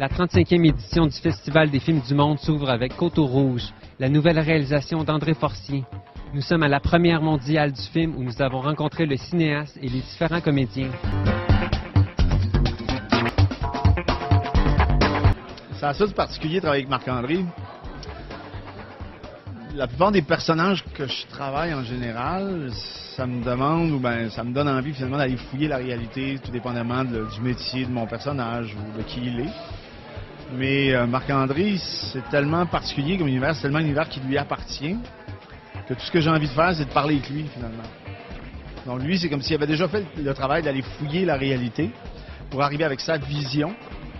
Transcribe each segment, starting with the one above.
La 35e édition du Festival des films du monde s'ouvre avec Coteau Rouge, la nouvelle réalisation d'André Forcier. Nous sommes à la première mondiale du film où nous avons rencontré le cinéaste et les différents comédiens. Ça a ça de particulier de travailler avec Marc-André. La plupart des personnages que je travaille en général, ça me demande ou ben ça me donne envie finalement d'aller fouiller la réalité, tout dépendamment du métier de mon personnage ou de qui il est. Mais Marc-André, c'est tellement particulier comme univers, c'est tellement un univers qui lui appartient, que tout ce que j'ai envie de faire, c'est de parler avec lui finalement. Donc lui, c'est comme s'il avait déjà fait le travail d'aller fouiller la réalité pour arriver avec sa vision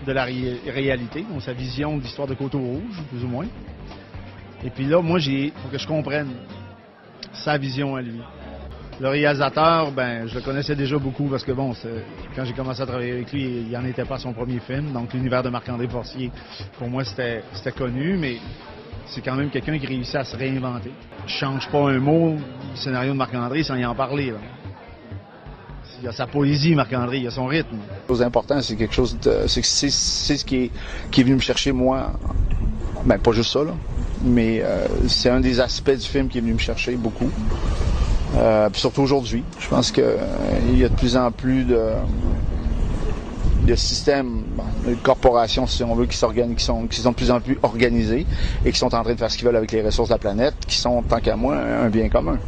de la réalité, donc sa vision de l'histoire de Coteau Rouge, plus ou moins. Et puis là, moi, faut que je comprenne sa vision à lui. Le réalisateur, ben, je le connaissais déjà beaucoup parce que bon, quand j'ai commencé à travailler avec lui, il n'en était pas à son premier film. Donc l'univers de Marc-André Forcier, pour moi, c'était connu, mais c'est quand même quelqu'un qui réussit à se réinventer. Je change pas un mot du scénario de Marc-André sans y en parler, là. Il y a sa poésie, Marc-André, il y a son rythme. Le plus important, c'est quelque chose de. C'est ce qui est venu me chercher, moi. Ben, pas juste ça, là. Mais c'est un des aspects du film qui est venu me chercher beaucoup. Puis surtout aujourd'hui. Je pense qu'il y a de plus en plus de systèmes, de corporations, si on veut, qui sont de plus en plus organisés et qui sont en train de faire ce qu'ils veulent avec les ressources de la planète, qui sont, tant qu'à moi, un bien commun.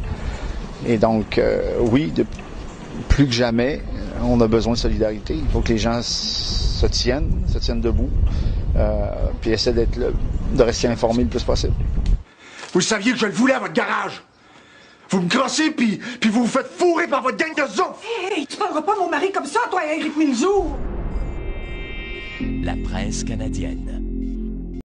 Et donc, oui, plus que jamais, on a besoin de solidarité. Il faut que les gens se tiennent debout, puis essaient de rester informés le plus possible. Vous saviez que je le voulais à votre garage. Vous me crossez, puis vous vous faites fourrer par votre gang de zos. Hey, tu parleras pas mon mari comme ça, toi, Éric Milzou. La presse canadienne.